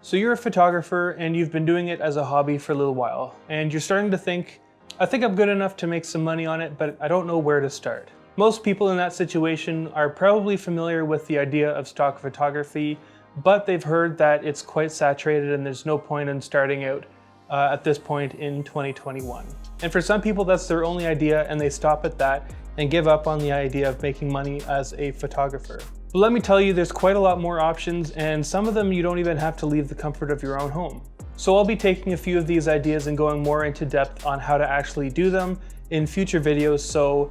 So you're a photographer and you've been doing it as a hobby for a little while, and you're starting to think, I think I'm good enough to make some money on it, but I don't know where to start. Most people in that situation are probably familiar with the idea of stock photography, but they've heard that it's quite saturated and there's no point in starting out at this point in 2021. And for some people, that's their only idea and they stop at that and give up on the idea of making money as a photographer. But let me tell you, there's quite a lot more options, and some of them you don't even have to leave the comfort of your own home. So I'll be taking a few of these ideas and going more into depth on how to actually do them in future videos. So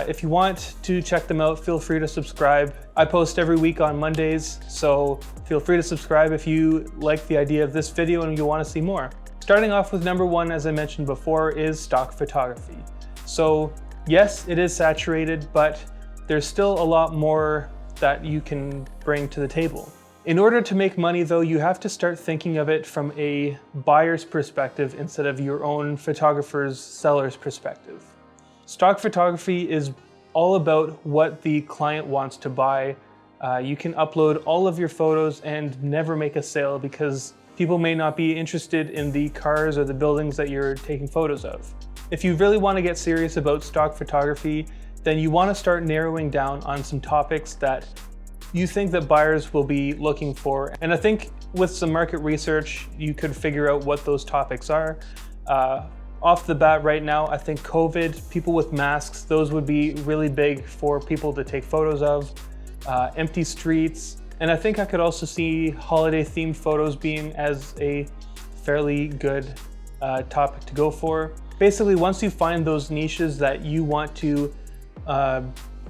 if you want to check them out, feel free to subscribe. I post every week on Mondays, so feel free to subscribe if you like the idea of this video and you want to see more. Starting off with number one, as I mentioned before, is stock photography. So yes, it is saturated, but there's still a lot more that you can bring to the table. In order to make money though, you have to start thinking of it from a buyer's perspective instead of your own photographer's seller's perspective. Stock photography is all about what the client wants to buy. You can upload all of your photos and never make a sale because people may not be interested in the cars or the buildings that you're taking photos of. If you really want to get serious about stock photography, then you want to start narrowing down on some topics that you think that buyers will be looking for. And I think with some market research, you could figure out what those topics are. Off the bat right now, I think COVID, people with masks, those would be really big for people to take photos of. Empty streets. And I think I could also see holiday themed photos being as a fairly good topic to go for. Basically, once you find those niches that you want to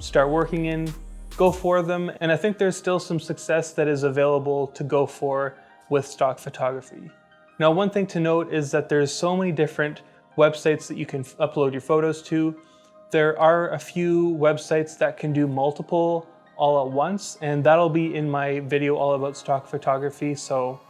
start working in, go for them. And I think there's still some success that is available to go for with stock photography. Now, one thing to note is that there's so many different websites that you can upload your photos to. There are a few websites that can do multiple all at once, and that'll be in my video all about stock photography. So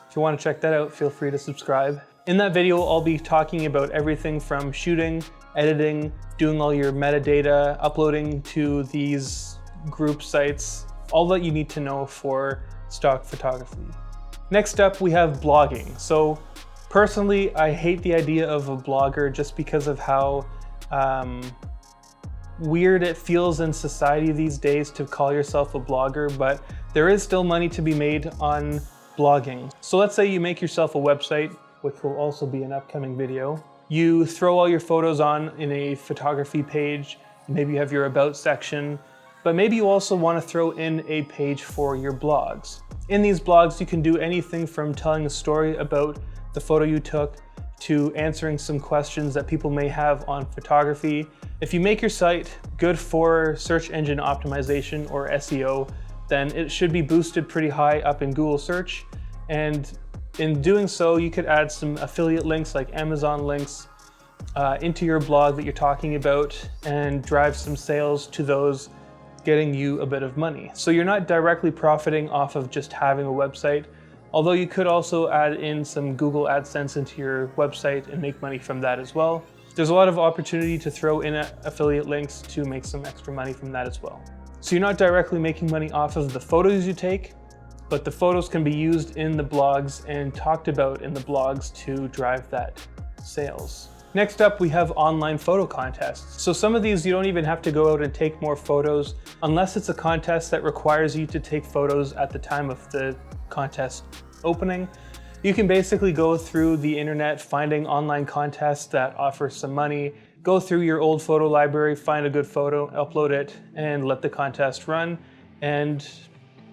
if you want to check that out, feel free to subscribe. In that video, I'll be talking about everything from shooting, editing, doing all your metadata, uploading to these group sites, all that you need to know for stock photography. Next up, we have blogging. So personally, I hate the idea of a blogger just because of how weird it feels in society these days to call yourself a blogger, but there is still money to be made on blogging. So let's say you make yourself a website, which will also be an upcoming video. You throw all your photos on in a photography page, maybe you have your about section, but maybe you also want to throw in a page for your blogs. In these blogs, you can do anything from telling a story about the photo you took to answering some questions that people may have on photography. If you make your site good for search engine optimization or SEO, then it should be boosted pretty high up in Google search. And in doing so, you could add some affiliate links like Amazon links into your blog that you're talking about and drive some sales to those, getting you a bit of money. So you're not directly profiting off of just having a website, although you could also add in some Google AdSense into your website and make money from that as well. There's a lot of opportunity to throw in affiliate links to make some extra money from that as well. So you're not directly making money off of the photos you take, but the photos can be used in the blogs and talked about in the blogs to drive that sales. Next up, we have online photo contests. So some of these you don't even have to go out and take more photos unless it's a contest that requires you to take photos at the time of the contest opening. You can basically go through the internet finding online contests that offer some money, go through your old photo library, find a good photo, upload it, and let the contest run, and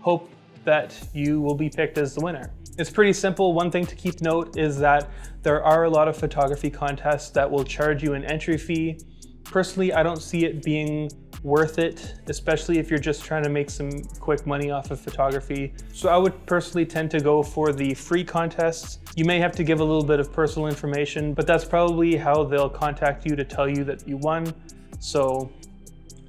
hope that you will be picked as the winner. It's pretty simple. One thing to keep note is that there are a lot of photography contests that will charge you an entry fee. Personally, I don't see it being worth it, especially if you're just trying to make some quick money off of photography. So I would personally tend to go for the free contests. You may have to give a little bit of personal information, but that's probably how they'll contact you to tell you that you won. So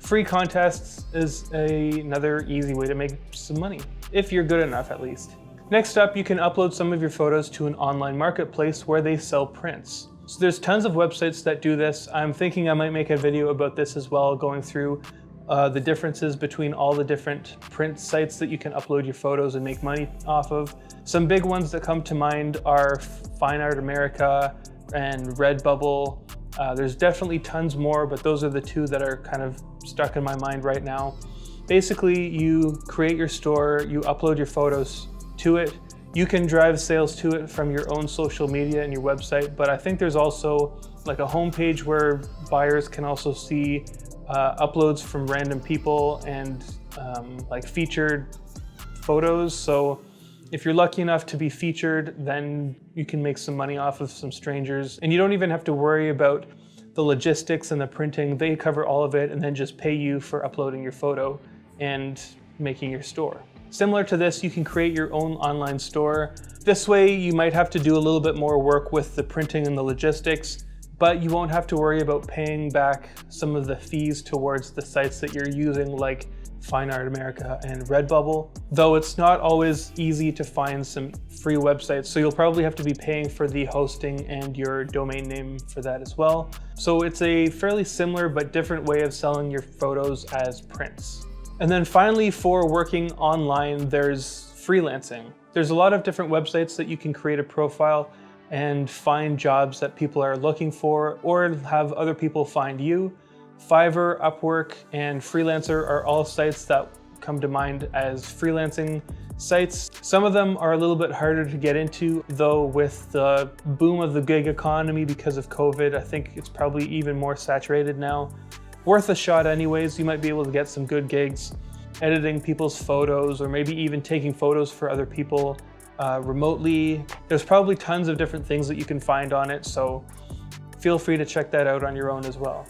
free contests is another easy way to make some money, if you're good enough at least. Next up, you can upload some of your photos to an online marketplace where they sell prints. So there's tons of websites that do this. I'm thinking I might make a video about this as well, going through the differences between all the different print sites that you can upload your photos and make money off of. Some big ones that come to mind are Fine Art America and Redbubble. There's definitely tons more, but those are the two that are kind of stuck in my mind right now. Basically, you create your store, you upload your photos to it. You can drive sales to it from your own social media and your website, but I think there's also like a homepage where buyers can also see uploads from random people and like featured photos. So if you're lucky enough to be featured, then you can make some money off of some strangers, and you don't even have to worry about the logistics and the printing. They cover all of it and then just pay you for uploading your photo and making your store. Similar to this, you can create your own online store. This way you might have to do a little bit more work with the printing and the logistics, but you won't have to worry about paying back some of the fees towards the sites that you're using, like Fine Art America and Redbubble. Though it's not always easy to find some free websites, so you'll probably have to be paying for the hosting and your domain name for that as well. So it's a fairly similar but different way of selling your photos as prints. And then finally, for working online, there's freelancing. There's a lot of different websites that you can create a profile and find jobs that people are looking for, or have other people find you. Fiverr, Upwork, and Freelancer are all sites that come to mind as freelancing sites. Some of them are a little bit harder to get into, though with the boom of the gig economy because of COVID, I think it's probably even more saturated now. Worth a shot anyways. You might be able to get some good gigs editing people's photos, or maybe even taking photos for other people remotely. There's probably tons of different things that you can find on it, so feel free to check that out on your own as well.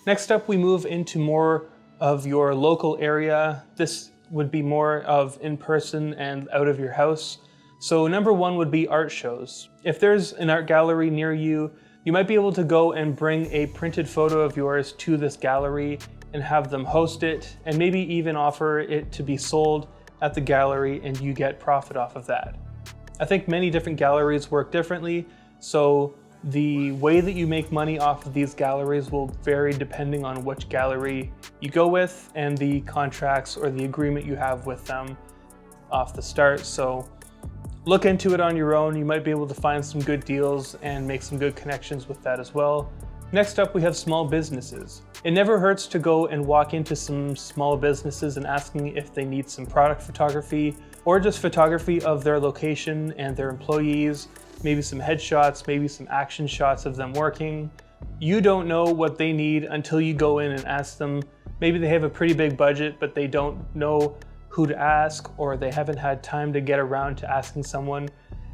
Next up, we move into more of your local area. This would be more of in-person and out of your house. So number one would be art shows. If there's an art gallery near you, you might be able to go and bring a printed photo of yours to this gallery and have them host it, and maybe even offer it to be sold at the gallery and you get profit off of that. I think many different galleries work differently, so the way that you make money off of these galleries will vary depending on which gallery you go with and the contracts or the agreement you have with them off the start. So look into it on your own. You might be able to find some good deals and make some good connections with that as well. Next up, we have small businesses. It never hurts to go and walk into some small businesses and asking if they need some product photography or just photography of their location and their employees, maybe some headshots, maybe some action shots of them working. You don't know what they need until you go in and ask them. Maybe they have a pretty big budget, but they don't know who to ask, or they haven't had time to get around to asking someone.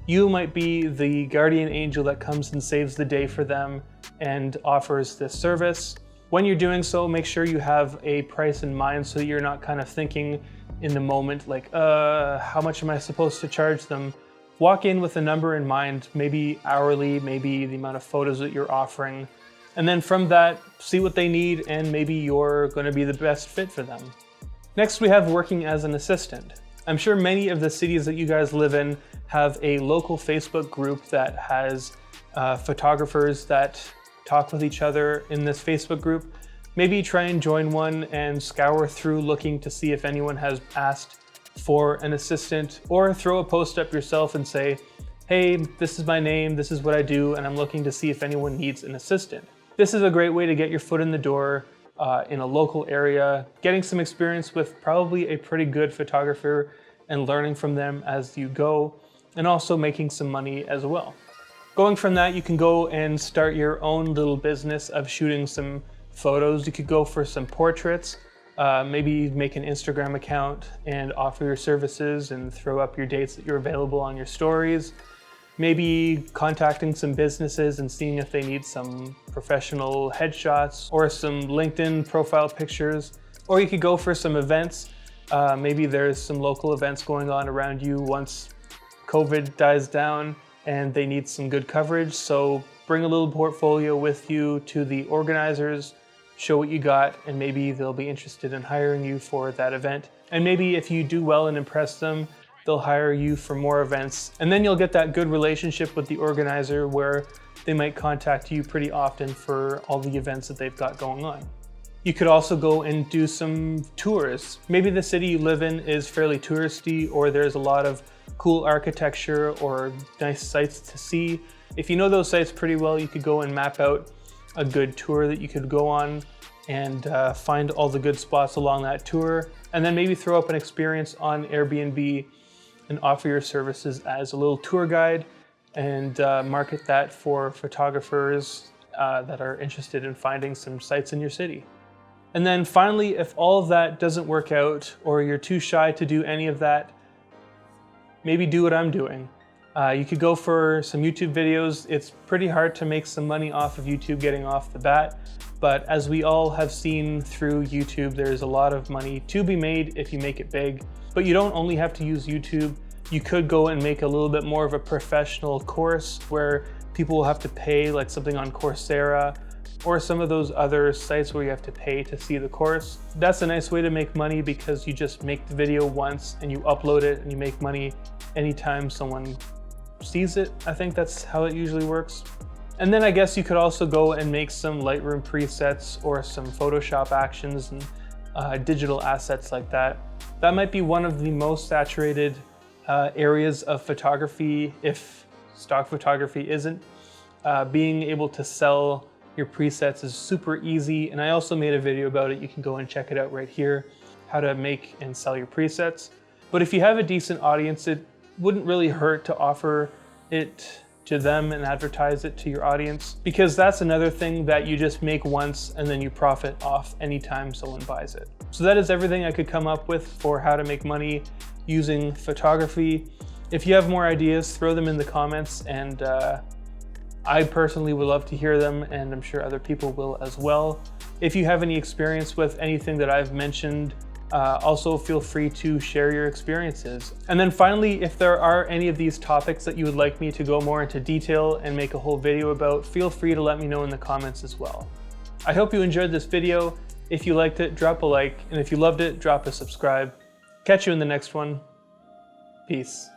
You might be the guardian angel that comes and saves the day for them and offers this service. When you're doing so, make sure you have a price in mind so you're not kind of thinking in the moment like, how much am I supposed to charge them? Walk in with a number in mind, maybe hourly, maybe the amount of photos that you're offering. And then from that, see what they need, and maybe you're going to be the best fit for them. Next, we have working as an assistant. I'm sure many of the cities that you guys live in have a local Facebook group that has photographers that talk with each other in this Facebook group. Maybe try and join one and scour through looking to see if anyone has asked for an assistant, or throw a post up yourself and say, hey, this is my name, this is what I do, and I'm looking to see if anyone needs an assistant. This is a great way to get your foot in the door in a local area, getting some experience with probably a pretty good photographer and learning from them as you go, and also making some money as well. Going from that, you can go and start your own little business of shooting some photos. You could go for some portraits, maybe make an Instagram account and offer your services and throw up your dates that you're available on your stories. Maybe contacting some businesses and seeing if they need some professional headshots or some LinkedIn profile pictures. Or you could go for some events. Maybe there's some local events going on around you once COVID dies down and they need some good coverage. So bring a little portfolio with you to the organizers, show what you got, and maybe they'll be interested in hiring you for that event. And maybe if you do well and impress them, they'll hire you for more events. And then you'll get that good relationship with the organizer where they might contact you pretty often for all the events that they've got going on. You could also go and do some tours. Maybe the city you live in is fairly touristy, or there's a lot of cool architecture or nice sights to see. If you know those sites pretty well, you could go and map out a good tour that you could go on and find all the good spots along that tour, and then maybe throw up an experience on Airbnb and offer your services as a little tour guide and market that for photographers that are interested in finding some sites in your city. And then finally, if all of that doesn't work out or you're too shy to do any of that, maybe do what I'm doing. You could go for some YouTube videos. It's pretty hard to make some money off of YouTube getting off the bat, but as we all have seen through YouTube, there's a lot of money to be made if you make it big. But you don't only have to use YouTube. You could go and make a little bit more of a professional course where people will have to pay, like something on Coursera or some of those other sites where you have to pay to see the course. That's a nice way to make money because you just make the video once and you upload it and you make money anytime someone sees it. I think that's how it usually works. And then I guess you could also go and make some Lightroom presets or some Photoshop actions and digital assets like that. That might be one of the most saturated areas of photography if stock photography isn't. Being able to sell your presets is super easy, and I also made a video about it. You can go and check it out right here, how to make and sell your presets. But if you have a decent audience, it wouldn't really hurt to offer it to them and advertise it to your audience, because that's another thing that you just make once and then you profit off anytime someone buys it. So that is everything I could come up with for how to make money using photography. If you have more ideas, throw them in the comments, and I personally would love to hear them, and I'm sure other people will as well. If you have any experience with anything that I've mentioned, also feel free to share your experiences. And then finally, if there are any of these topics that you would like me to go more into detail and make a whole video about, feel free to let me know in the comments as well. I hope you enjoyed this video. If you liked it, drop a like, and if you loved it, drop a subscribe. Catch you in the next one. Peace.